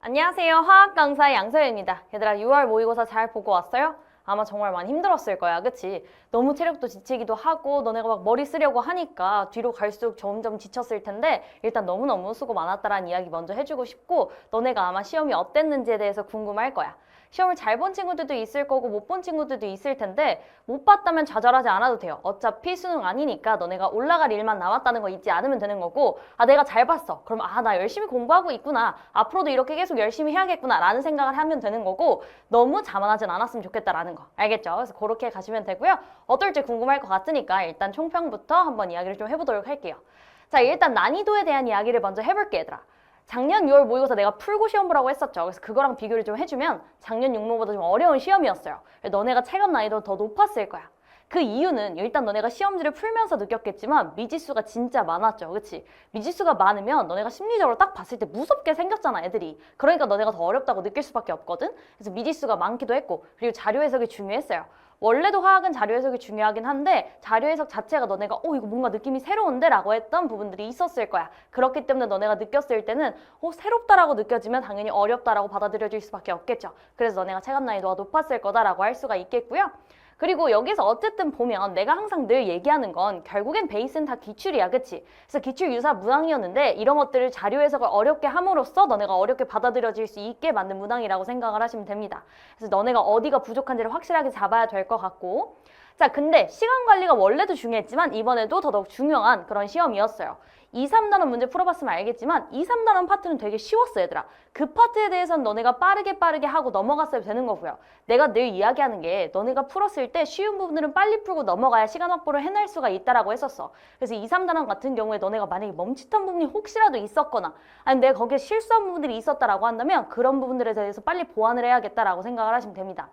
안녕하세요. 화학 강사 양서연입니다. 얘들아 6월 모의고사 잘 보고 왔어요? 아마 정말 많이 힘들었을 거야. 그치? 너무 체력도 지치기도 하고 너네가 막 머리 쓰려고 하니까 뒤로 갈수록 점점 지쳤을 텐데 일단 너무너무 수고 많았다라는 이야기 먼저 해주고 싶고 너네가 아마 시험이 어땠는지에 대해서 궁금할 거야. 시험을 잘 본 친구들도 있을 거고 못 본 친구들도 있을 텐데 못 봤다면 좌절하지 않아도 돼요. 어차피 수능 아니니까 너네가 올라갈 일만 남았다는 거 잊지 않으면 되는 거고 내가 잘 봤어. 그럼 나 열심히 공부하고 있구나. 앞으로도 이렇게 계속 열심히 해야겠구나 라는 생각을 하면 되는 거고 너무 자만하진 않았으면 좋겠다라는 거. 알겠죠? 그래서 그렇게 가시면 되고요. 어떨지 궁금할 것 같으니까 일단 총평부터 한번 이야기를 좀 해보도록 할게요. 자, 일단 난이도에 대한 이야기를 먼저 해볼게 얘들아. 작년 6월 모의고사 내가 풀고 시험 보라고 했었죠. 그래서 그거랑 비교를 좀 해주면 작년 6모보다 좀 어려운 시험이었어요. 너네가 체감 난이도는 더 높았을 거야. 그 이유는 일단 너네가 시험지를 풀면서 느꼈겠지만 미지수가 진짜 많았죠. 그치? 미지수가 많으면 너네가 심리적으로 딱 봤을 때 무섭게 생겼잖아, 애들이. 그러니까 너네가 더 어렵다고 느낄 수밖에 없거든? 그래서 미지수가 많기도 했고 그리고 자료 해석이 중요했어요. 원래도 화학은 자료 해석이 중요하긴 한데 자료 해석 자체가 너네가 이거 뭔가 느낌이 새로운데? 라고 했던 부분들이 있었을 거야. 그렇기 때문에 너네가 느꼈을 때는 새롭다라고 느껴지면 당연히 어렵다라고 받아들여질 수밖에 없겠죠. 그래서 너네가 체감 난이도가 높았을 거다라고 할 수가 있겠고요. 그리고 여기서 어쨌든 보면 내가 항상 늘 얘기하는 건 결국엔 베이스는 다 기출이야, 그치? 그래서 기출 유사 문항이었는데 이런 것들을 자료 해석을 어렵게 함으로써 너네가 어렵게 받아들여질 수 있게 만든 문항이라고 생각을 하시면 됩니다. 그래서 너네가 어디가 부족한지를 확실하게 잡아야 될 것 같고 자, 근데 시간 관리가 원래도 중요했지만 이번에도 더더욱 중요한 그런 시험이었어요. 2, 3단원 문제 풀어봤으면 알겠지만 2, 3단원 파트는 되게 쉬웠어 얘들아. 그 파트에 대해서는 너네가 빠르게 하고 넘어갔어야 되는 거고요. 내가 늘 이야기하는 게 너네가 풀었을 때 쉬운 부분들은 빨리 풀고 넘어가야 시간 확보를 해낼 수가 있다라고 했었어. 그래서 2, 3단원 같은 경우에 너네가 만약에 멈칫한 부분이 혹시라도 있었거나 아니면 내가 거기에 실수한 부분들이 있었다라고 한다면 그런 부분들에 대해서 빨리 보완을 해야겠다라고 생각을 하시면 됩니다.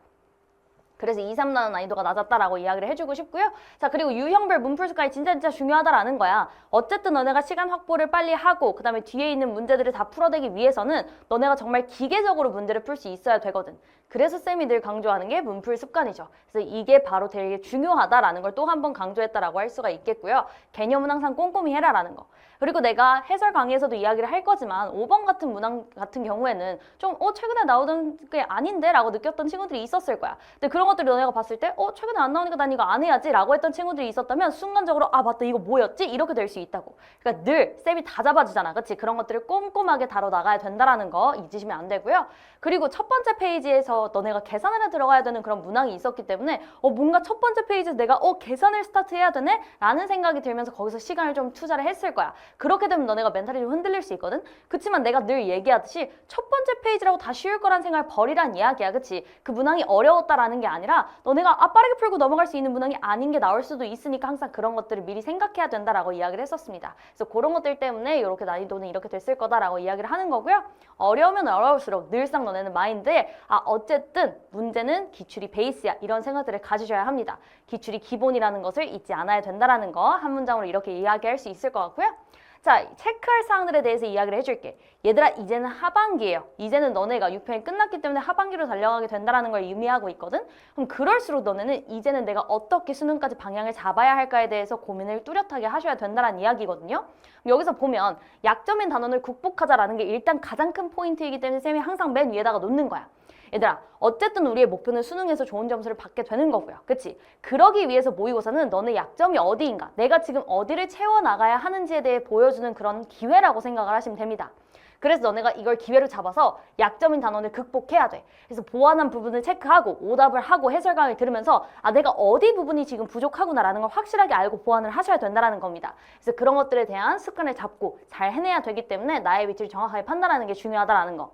그래서 2, 3단원 난이도가 낮았다라고 이야기를 해주고 싶고요. 자, 그리고 유형별 문풀수까지 진짜 중요하다라는 거야. 어쨌든 너네가 시간 확보를 빨리 하고 그 다음에 뒤에 있는 문제들을 다 풀어내기 위해서는 너네가 정말 기계적으로 문제를 풀 수 있어야 되거든. 그래서 쌤이 늘 강조하는 게 문풀 습관이죠. 그래서 이게 바로 되게 중요하다라는 걸 또 한 번 강조했다라고 할 수가 있겠고요. 개념은 항상 꼼꼼히 해라라는 거. 그리고 내가 해설 강의에서도 이야기를 할 거지만 5번 같은 문항 같은 경우에는 좀 최근에 나오던 게 아닌데? 라고 느꼈던 친구들이 있었을 거야. 근데 그런 것들을 너네가 봤을 때 최근에 안 나오니까 난 이거 안 해야지 라고 했던 친구들이 있었다면 순간적으로 맞다 이거 뭐였지? 이렇게 될 수 있다고. 그러니까 늘 쌤이 다 잡아주잖아. 그치? 그런 것들을 꼼꼼하게 다뤄나가야 된다라는 거 잊으시면 안 되고요. 그리고 첫 번째 페이지에서 너네가 계산을 해 들어가야 되는 그런 문항이 있었기 때문에 뭔가 첫 번째 페이지에서 내가 계산을 스타트해야 되네? 라는 생각이 들면서 거기서 시간을 좀 투자를 했을 거야. 그렇게 되면 너네가 멘탈이 좀 흔들릴 수 있거든? 그치만 내가 늘 얘기하듯이 첫 번째 페이지라고 다 쉬울 거란 생각을 버리란 이야기야. 그치? 그 문항이 어려웠다라는 게 아니라 너네가 빠르게 풀고 넘어갈 수 있는 문항이 아닌 게 나올 수도 있으니까 항상 그런 것들을 미리 생각해야 된다라고 이야기를 했었습니다. 그래서 그런 것들 때문에 이렇게 난이도는 이렇게 됐을 거다라고 이야기를 하는 거고요. 어려우면 어려울수록 늘상 너네는 마인드에 어쨌든 문제는 기출이 베이스야 이런 생각들을 가지셔야 합니다. 기출이 기본이라는 것을 잊지 않아야 된다라는 거 한 문장으로 이렇게 이야기할 수 있을 것 같고요. 자, 체크할 사항들에 대해서 이야기를 해줄게. 얘들아, 이제는 하반기예요. 이제는 너네가 6편이 끝났기 때문에 하반기로 달려가게 된다는 걸 의미하고 있거든? 그럼 그럴수록 너네는 이제는 내가 어떻게 수능까지 방향을 잡아야 할까에 대해서 고민을 뚜렷하게 하셔야 된다는 이야기거든요. 여기서 보면 약점인 단원을 극복하자라는 게 일단 가장 큰 포인트이기 때문에 쌤이 항상 맨 위에다가 놓는 거야. 얘들아, 어쨌든 우리의 목표는 수능에서 좋은 점수를 받게 되는 거고요. 그치? 그러기 위해서 모의고사는 너네 약점이 어디인가, 내가 지금 어디를 채워나가야 하는지에 대해 보여주는 그런 기회라고 생각을 하시면 됩니다. 그래서 너네가 이걸 기회로 잡아서 약점인 단원을 극복해야 돼. 그래서 보완한 부분을 체크하고 오답을 하고 해설 강의를 들으면서 내가 어디 부분이 지금 부족하구나라는 걸 확실하게 알고 보완을 하셔야 된다는 겁니다. 그래서 그런 것들에 대한 습관을 잡고 잘 해내야 되기 때문에 나의 위치를 정확하게 판단하는 게 중요하다는 거.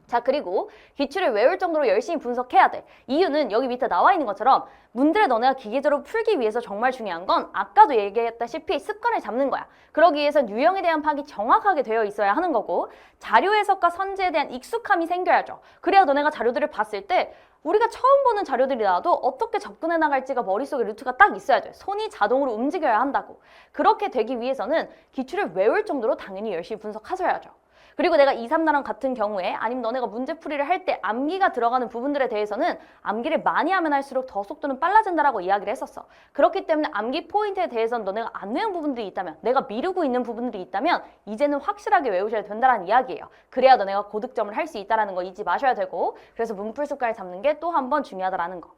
자, 그리고 기출을 외울 정도로 열심히 분석해야 돼. 이유는 여기 밑에 나와 있는 것처럼 문제를 너네가 기계적으로 풀기 위해서 정말 중요한 건 아까도 얘기했다시피 습관을 잡는 거야. 그러기 위해선 유형에 대한 파악이 정확하게 되어 있어야 하는 거고 자료 해석과 선지에 대한 익숙함이 생겨야죠. 그래야 너네가 자료들을 봤을 때 우리가 처음 보는 자료들이 나와도 어떻게 접근해 나갈지가 머릿속에 루트가 딱 있어야 돼. 손이 자동으로 움직여야 한다고. 그렇게 되기 위해서는 기출을 외울 정도로 당연히 열심히 분석하셔야죠. 그리고 내가 2, 3나랑 같은 경우에 아니면 너네가 문제풀이를 할 때 암기가 들어가는 부분들에 대해서는 암기를 많이 하면 할수록 더 속도는 빨라진다라고 이야기를 했었어. 그렇기 때문에 암기 포인트에 대해서는 너네가 안 외운 부분들이 있다면, 내가 미루고 있는 부분들이 있다면 이제는 확실하게 외우셔야 된다는 이야기예요. 그래야 너네가 고득점을 할 수 있다는 거 잊지 마셔야 되고, 그래서 문풀 습관을 잡는 게 또 한 번 중요하다라는 거.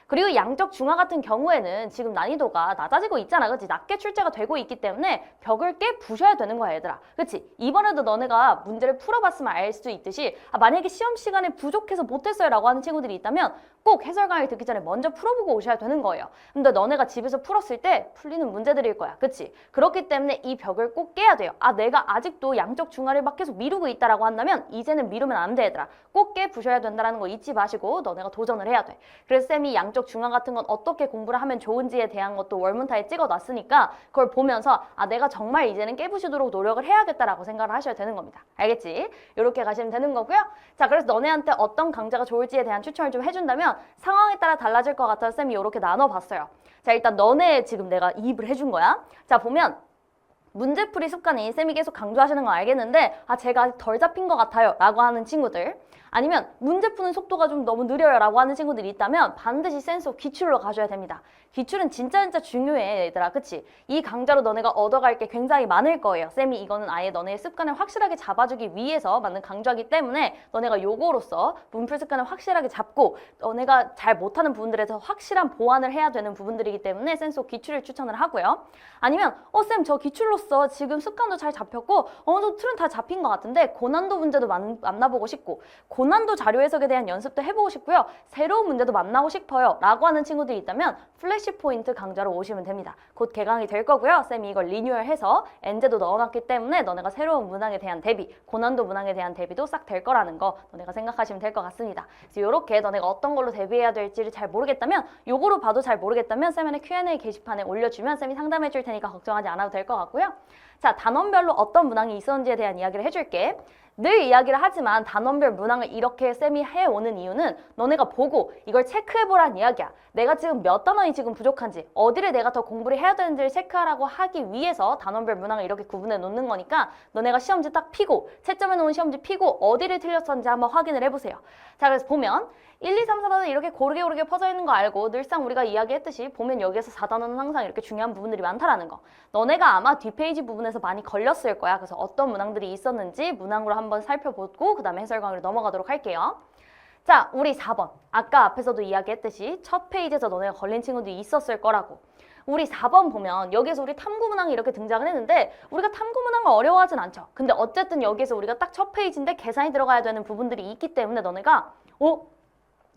그리고 양적 중화 같은 경우에는 지금 난이도가 낮아지고 있잖아, 그치? 낮게 출제가 되고 있기 때문에 벽을 깨 부셔야 되는 거야, 얘들아. 그치? 이번에도 너네가 문제를 풀어봤으면 알 수 있듯이 만약에 시험 시간에 부족해서 못했어요 라고 하는 친구들이 있다면 꼭 해설 강의 듣기 전에 먼저 풀어보고 오셔야 되는 거예요. 근데 너네가 집에서 풀었을 때 풀리는 문제들일 거야, 그치? 그렇기 때문에 이 벽을 꼭 깨야 돼요. 내가 아직도 양적 중화를 막 계속 미루고 있다라고 한다면 이제는 미루면 안 돼, 얘들아. 꼭 깨 부셔야 된다는 거 잊지 마시고 너네가 도전을 해야 돼. 그래서 쌤이 양적 중화 같은 건 어떻게 공부를 하면 좋은지에 대한 것도 월문타에 찍어놨으니까 그걸 보면서 내가 정말 이제는 깨부시도록 노력을 해야겠다라고 생각을 하셔야 되는 겁니다. 알겠지? 이렇게 가시면 되는 거고요. 자, 그래서 너네한테 어떤 강좌가 좋을지에 대한 추천을 좀 해준다면 상황에 따라 달라질 것 같아서 쌤이 이렇게 나눠봤어요. 자, 일단 너네 지금 내가 이입을 해준 거야. 자, 보면 문제풀이 습관이 쌤이 계속 강조하시는 건 알겠는데 제가 덜 잡힌 것 같아요 라고 하는 친구들, 아니면 문제 푸는 속도가 좀 너무 느려요 라고 하는 친구들이 있다면 반드시 센스 기출로 가셔야 됩니다. 기출은 진짜 중요해, 얘들아. 그치? 이 강좌로 너네가 얻어갈 게 굉장히 많을 거예요. 쌤이 이거는 아예 너네의 습관을 확실하게 잡아주기 위해서 만든 강좌이기 때문에 너네가 요거로서 문풀 습관을 확실하게 잡고 너네가 잘 못하는 부분들에서 확실한 보완을 해야 되는 부분들이기 때문에 센스 기출을 추천을 하고요. 아니면 쌤 저 기출로서 지금 습관도 잘 잡혔고 어느 정도 틀은 다 잡힌 것 같은데 고난도 문제도 만나보고 싶고 고난도 자료 해석에 대한 연습도 해보고 싶고요. 새로운 문제도 만나고 싶어요 라고 하는 친구들이 있다면 플래시 포인트 강좌로 오시면 됩니다. 곧 개강이 될 거고요. 쌤이 이걸 리뉴얼해서 엔제도 넣어놨기 때문에 너네가 새로운 문항에 대한 대비, 고난도 문항에 대한 대비도 싹 될 거라는 거 너네가 생각하시면 될 것 같습니다. 그래서 이렇게 너네가 어떤 걸로 대비해야 될지를 잘 모르겠다면, 요거로 봐도 잘 모르겠다면 쌤의 Q&A 게시판에 올려주면 쌤이 상담해 줄 테니까 걱정하지 않아도 될 것 같고요. 자, 단원별로 어떤 문항이 있었는지에 대한 이야기를 해줄게. 늘 이야기를 하지만 단원별 문항을 이렇게 쌤이 해오는 이유는 너네가 보고 이걸 체크해보란 이야기야. 내가 지금 몇 단원이 지금 부족한지, 어디를 내가 더 공부를 해야 되는지를 체크하라고 하기 위해서 단원별 문항을 이렇게 구분해 놓는 거니까 너네가 시험지 딱 피고, 채점해 놓은 시험지 피고 어디를 틀렸었는지 한번 확인을 해보세요. 자, 그래서 보면 1, 2, 3, 4단원 이렇게 고르게 퍼져 있는 거 알고 늘상 우리가 이야기했듯이 보면 여기에서 4단원은 항상 이렇게 중요한 부분들이 많다라는 거. 너네가 아마 뒷페이지 부분에서 많이 걸렸을 거야. 그래서 어떤 문항들이 있었는지 문항으로 한번 살펴보고 그 다음에 해설 강의로 넘어가도록 할게요. 자, 우리 4번. 아까 앞에서도 이야기했듯이 첫 페이지에서 너네가 걸린 친구들이 있었을 거라고. 우리 4번 보면 여기에서 우리 탐구 문항이 이렇게 등장을 했는데 우리가 탐구 문항을 어려워하진 않죠. 근데 어쨌든 여기에서 우리가 딱 첫 페이지인데 계산이 들어가야 되는 부분들이 있기 때문에 너네가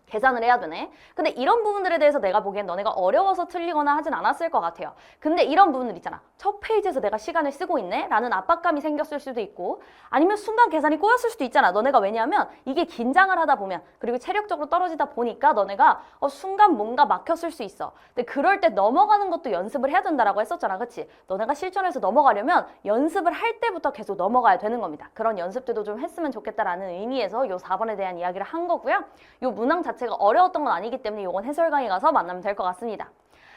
계산을 해야 되네. 근데 이런 부분들에 대해서 내가 보기엔 너네가 어려워서 틀리거나 하진 않았을 것 같아요. 근데 이런 부분들 있잖아. 첫 페이지에서 내가 시간을 쓰고 있네? 라는 압박감이 생겼을 수도 있고, 아니면 순간 계산이 꼬였을 수도 있잖아. 너네가 왜냐하면 이게 긴장을 하다 보면, 그리고 체력적으로 떨어지다 보니까 너네가 순간 뭔가 막혔을 수 있어. 근데 그럴 때 넘어가는 것도 연습을 해야 된다라고 했었잖아. 그치? 너네가 실전에서 넘어가려면 연습을 할 때부터 계속 넘어가야 되는 겁니다. 그런 연습들도 좀 했으면 좋겠다라는 의미에서 요 4번에 대한 이야기를 한 거고요. 요 문항 자체가 어려웠던 건 아니기 때문에 이건 해설 강의 가서 만나면 될 것 같습니다.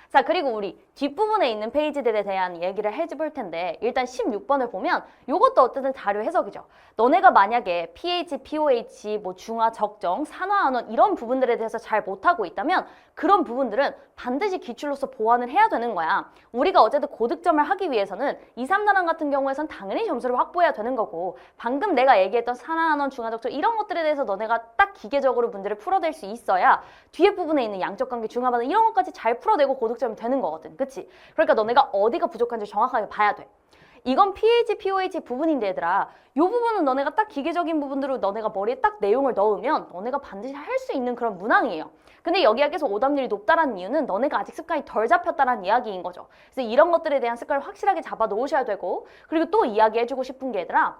자, 그리고 우리 뒷부분에 있는 페이지들에 대한 얘기를 해볼 텐데 일단 16번을 보면 이것도 어쨌든 자료 해석이죠. 너네가 만약에 pH, pOH, 중화, 적정, 산화, 안원 이런 부분들에 대해서 잘 못하고 있다면 그런 부분들은 반드시 기출로서 보완을 해야 되는 거야. 우리가 어쨌든 고득점을 하기 위해서는 2, 3단원 같은 경우에선 당연히 점수를 확보해야 되는 거고, 방금 내가 얘기했던 산화, 안원, 중화, 적정 이런 것들에 대해서 너네가 딱 기계적으로 문제를 풀어낼 수 있어야 뒤에 부분에 있는 양적 관계, 중화 반응 이런 것까지 잘 풀어내고 고득점이 되는 거거든. 그치? 그러니까 너네가 어디가 부족한지 정확하게 봐야 돼. 이건 pH, pOH 부분인데 얘들아, 이 부분은 너네가 딱 기계적인 부분으로 너네가 머리에 딱 내용을 넣으면 너네가 반드시 할 수 있는 그런 문항이에요. 근데 여기가 계속 오답률이 높다라는 이유는 너네가 아직 습관이 덜 잡혔다라는 이야기인 거죠. 그래서 이런 것들에 대한 습관을 확실하게 잡아 놓으셔야 되고, 그리고 또 이야기해주고 싶은 게 얘들아,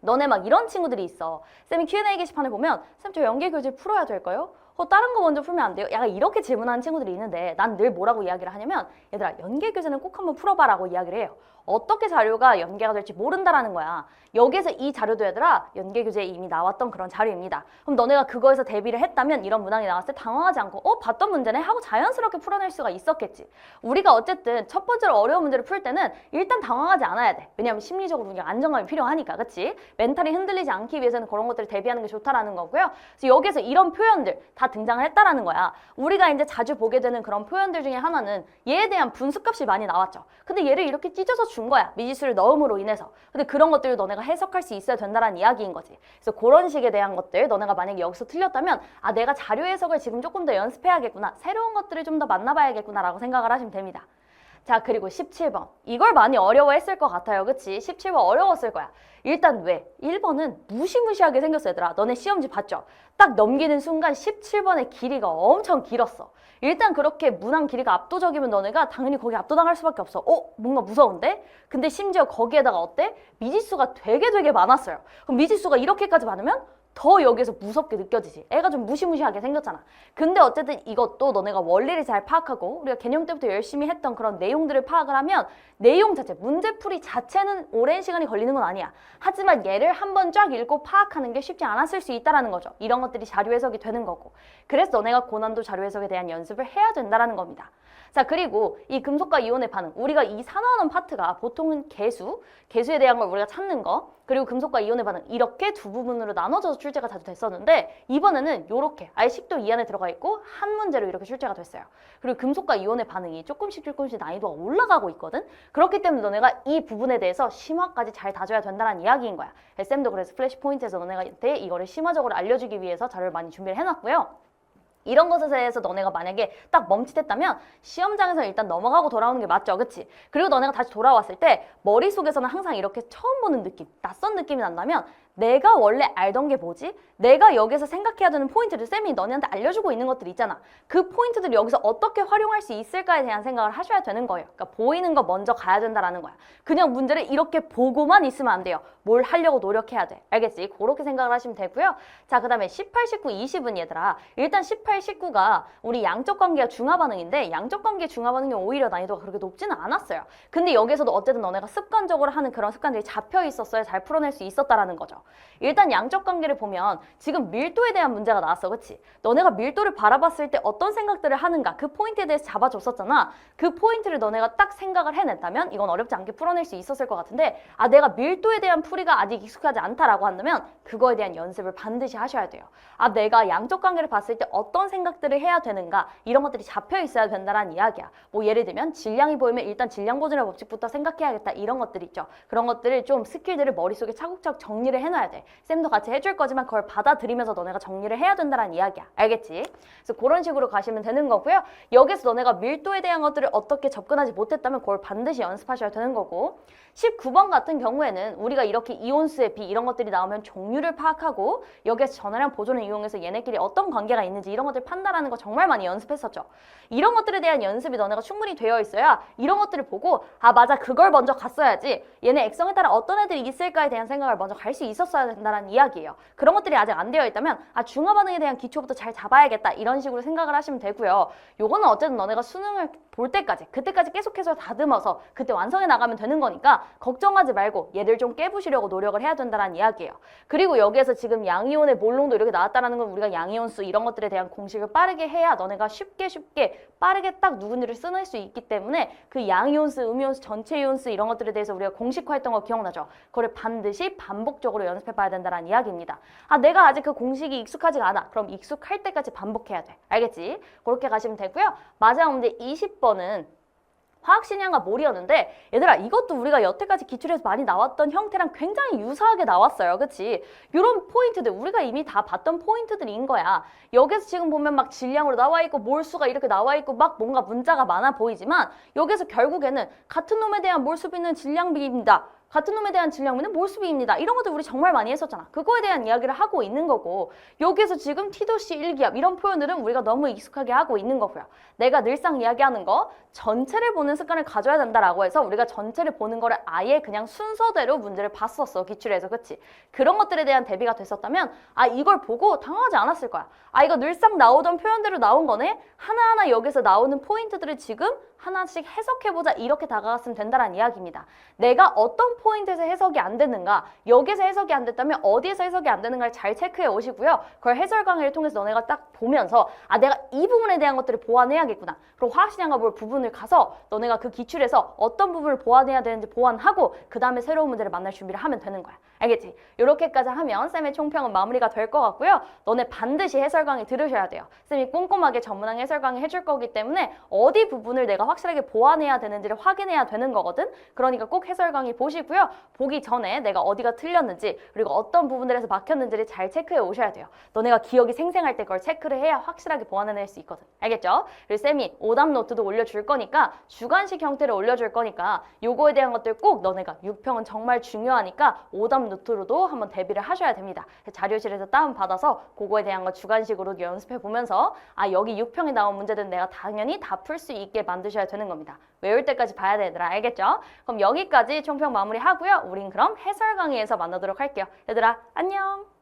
너네 막 이런 친구들이 있어. 쌤이 Q&A 게시판에 보면 쌤 저 연계 교재 풀어야 될까요? 다른 거 먼저 풀면 안 돼요? 약간 이렇게 질문하는 친구들이 있는데 난 늘 뭐라고 이야기를 하냐면 얘들아 연계 교재는 꼭 한번 풀어봐라고 이야기를 해요. 어떻게 자료가 연계가 될지 모른다라는 거야. 여기에서 이 자료도 얘들아 연계 교재에 이미 나왔던 그런 자료입니다. 그럼 너네가 그거에서 대비를 했다면 이런 문항이 나왔을 때 당황하지 않고 봤던 문제네 하고 자연스럽게 풀어낼 수가 있었겠지. 우리가 어쨌든 첫 번째로 어려운 문제를 풀 때는 일단 당황하지 않아야 돼. 왜냐하면 심리적으로 우리가 안정감이 필요하니까. 그치? 멘탈이 흔들리지 않기 위해서는 그런 것들을 대비하는 게 좋다라는 거고요. 그래서 여기에서 이런 표현들 다 등장을 했다라는 거야. 우리가 이제 자주 보게 되는 그런 표현들 중에 하나는 얘에 대한 분수값이 많이 나왔죠. 근데 얘를 이렇게 찢어서 준 거야. 미지수를 넣음으로 인해서. 근데 그런 것들을 너네가 해석할 수 있어야 된다는 이야기인 거지. 그래서 그런 식에 대한 것들 너네가 만약에 여기서 틀렸다면 내가 자료 해석을 지금 조금 더 연습해야겠구나. 새로운 것들을 좀 더 만나봐야겠구나 라고 생각을 하시면 됩니다. 자, 그리고 17번. 이걸 많이 어려워했을 것 같아요. 그치? 17번 어려웠을 거야. 일단 왜? 1번은 무시무시하게 생겼어, 얘들아. 너네 시험지 봤죠? 딱 넘기는 순간 17번의 길이가 엄청 길었어. 일단 그렇게 문항 길이가 압도적이면 너네가 당연히 거기 압도당할 수밖에 없어. 뭔가 무서운데? 근데 심지어 거기에다가 어때? 미지수가 되게 많았어요. 그럼 미지수가 이렇게까지 많으면 더 여기에서 무섭게 느껴지지. 애가 좀 무시무시하게 생겼잖아. 근데 어쨌든 이것도 너네가 원리를 잘 파악하고 우리가 개념 때부터 열심히 했던 그런 내용들을 파악을 하면 내용 자체, 문제풀이 자체는 오랜 시간이 걸리는 건 아니야. 하지만 얘를 한번 쫙 읽고 파악하는 게 쉽지 않았을 수 있다는 거죠. 이런 것들이 자료 해석이 되는 거고. 그래서 너네가 고난도 자료 해석에 대한 연습을 해야 된다는 겁니다. 자, 그리고 이 금속과 이온의 반응. 우리가 이 산화하는 파트가 보통은 개수에 대한 걸 우리가 찾는 거, 그리고 금속과 이온의 반응 이렇게 두 부분으로 나눠져서 출제가 자주 됐었는데 이번에는 이렇게 아예 식도 이 안에 들어가 있고 한 문제로 이렇게 출제가 됐어요. 그리고 금속과 이온의 반응이 조금씩 난이도가 올라가고 있거든. 그렇기 때문에 너네가 이 부분에 대해서 심화까지 잘 다져야 된다는 이야기인 거야. 쌤도 그래서 플래시 포인트에서 너네한테 이거를 심화적으로 알려주기 위해서 자료를 많이 준비를 해놨고요. 이런 것에 대해서 너네가 만약에 딱 멈칫했다면 시험장에서 일단 넘어가고 돌아오는 게 맞죠, 그치? 그리고 너네가 다시 돌아왔을 때 머릿속에서는 항상 이렇게 처음 보는 느낌, 낯선 느낌이 난다면 내가 원래 알던 게 뭐지? 내가 여기서 생각해야 되는 포인트를 쌤이 너네한테 알려주고 있는 것들 있잖아. 그 포인트들을 여기서 어떻게 활용할 수 있을까에 대한 생각을 하셔야 되는 거예요. 그러니까 보이는 거 먼저 가야 된다라는 거야. 그냥 문제를 이렇게 보고만 있으면 안 돼요. 뭘 하려고 노력해야 돼. 알겠지? 그렇게 생각을 하시면 되고요. 자, 그 다음에 18, 19, 20은 얘들아. 일단 18, 19가 우리 양적 관계와 중화 반응인데 양적 관계 중화 반응이 오히려 난이도가 그렇게 높지는 않았어요. 근데 여기서도 어쨌든 너네가 습관적으로 하는 그런 습관들이 잡혀 있었어야 잘 풀어낼 수 있었다라는 거죠. 일단 양적 관계를 보면 지금 밀도에 대한 문제가 나왔어. 그치? 너네가 밀도를 바라봤을 때 어떤 생각들을 하는가 그 포인트에 대해서 잡아줬었잖아. 그 포인트를 너네가 딱 생각을 해냈다면 이건 어렵지 않게 풀어낼 수 있었을 것 같은데 내가 밀도에 대한 풀이가 아직 익숙하지 않다라고 한다면 그거에 대한 연습을 반드시 하셔야 돼요. 내가 양적 관계를 봤을 때 어떤 생각들을 해야 되는가 이런 것들이 잡혀 있어야 된다는 이야기야. 예를 들면 질량이 보이면 일단 질량 보존의 법칙부터 생각해야겠다 이런 것들 있죠. 그런 것들을 좀 스킬들을 머릿속에 차곡차곡 정리를 해놔야 돼. 쌤도 같이 해줄 거지만 그걸 받아들이면서 너네가 정리를 해야 된다는 이야기야. 알겠지? 그래서 그런 식으로 가시면 되는 거고요. 여기서 너네가 밀도에 대한 것들을 어떻게 접근하지 못했다면 그걸 반드시 연습하셔야 되는 거고 19번 같은 경우에는 우리가 이렇게 이온수의 비 이런 것들이 나오면 종류를 파악하고 여기에서 전하량 보존을 이용해서 얘네끼리 어떤 관계가 있는지 이런 것들 판단하는 거 정말 많이 연습했었죠. 이런 것들에 대한 연습이 너네가 충분히 되어 있어야 이런 것들을 보고 맞아 그걸 먼저 갔어야지 얘네 액성에 따라 어떤 애들이 있을까에 대한 생각을 먼저 갈 수 있었어야 된다는 이야기예요. 그런 것들이 아직 안 되어 있다면 중화 반응에 대한 기초부터 잘 잡아야겠다 이런 식으로 생각을 하시면 되고요. 요거는 어쨌든 너네가 수능을 볼 때까지 그때까지 계속해서 다듬어서 그때 완성해 나가면 되는 거니까 걱정하지 말고 얘를 좀 깨부시려고 노력을 해야 된다는 이야기예요. 그리고 여기에서 지금 양이온의 몰롱도 이렇게 나왔다는 건 우리가 양이온수 이런 것들에 대한 공식을 빠르게 해야 너네가 쉽게 빠르게 딱 누군지를 써낼 수 있기 때문에 그 양이온수, 음이온수, 전체 이온수 이런 것들에 대해서 우리가 공식화했던 거 기억나죠? 그걸 반드시 반복적으로 연습해 봐야 된다는 이야기입니다. 내가 아직 그 공식이 익숙하지가 않아. 그럼 익숙할 때까지 반복해야 돼. 알겠지? 그렇게 가시면 되고요. 마지막 문제 20번은 화학신양과 몰이었는데 얘들아 이것도 우리가 여태까지 기출에서 많이 나왔던 형태랑 굉장히 유사하게 나왔어요. 그치? 이런 포인트들 우리가 이미 다 봤던 포인트들인 거야. 여기서 지금 보면 막 질량으로 나와 있고 몰수가 이렇게 나와 있고 막 뭔가 문자가 많아 보이지만 여기서 결국에는 같은 놈에 대한 몰수비는 질량비입니다. 같은 놈에 대한 질량비는 몰수비입니다. 이런 것들 우리 정말 많이 했었잖아. 그거에 대한 이야기를 하고 있는 거고 여기에서 지금 T도시 1기압 이런 표현들은 우리가 너무 익숙하게 하고 있는 거고요. 내가 늘상 이야기하는 거 전체를 보는 습관을 가져야 된다라고 해서 우리가 전체를 보는 거를 아예 그냥 순서대로 문제를 봤었어, 기출에서. 그치? 그런 것들에 대한 대비가 됐었다면 이걸 보고 당황하지 않았을 거야. 이거 늘상 나오던 표현대로 나온 거네? 하나하나 여기서 나오는 포인트들을 지금 하나씩 해석해보자, 이렇게 다가갔으면 된다는 이야기입니다. 내가 어떤 포인트에서 해석이 안 됐는가, 여기서 해석이 안 됐다면 어디에서 해석이 안 되는가를 잘 체크해 오시고요. 그걸 해설 강의를 통해서 너네가 딱 보면서 내가 이 부분에 대한 것들을 보완해야겠구나. 그리고 화학식량과 물 부분을 가서 너네가 그 기출에서 어떤 부분을 보완해야 되는지 보완하고 그 다음에 새로운 문제를 만날 준비를 하면 되는 거야. 알겠지? 이렇게까지 하면 쌤의 총평은 마무리가 될 것 같고요. 너네 반드시 해설 강의 들으셔야 돼요. 쌤이 꼼꼼하게 전문항 해설 강의 해줄 거기 때문에 어디 부분을 내가 확실하게 보완해야 되는지를 확인해야 되는 거거든. 그러니까 꼭 해설 강의 보시고요. 보기 전에 내가 어디가 틀렸는지 그리고 어떤 부분들에서 막혔는지를 잘 체크해 오셔야 돼요. 너네가 기억이 생생할 때 그걸 체크를 해야 확실하게 보완해낼 수 있거든. 알겠죠? 그리고 쌤이 오답 노트도 올려줄 거니까 주관식 형태로 올려줄 거니까 요거에 대한 것들 꼭 너네가 6평은 정말 중요하니까 오답 노트로도 한번 대비를 하셔야 됩니다. 자료실에서 다운받아서 그거에 대한 거 주관식으로 연습해 보면서 여기 6평에 나온 문제들은 내가 당연히 다 풀 수 있게 만드셔야 되는 겁니다. 외울 때까지 봐야 되더라. 알겠죠? 그럼 여기까지 총평 마무리하고요. 우린 그럼 해설 강의에서 만나도록 할게요. 얘들아 안녕!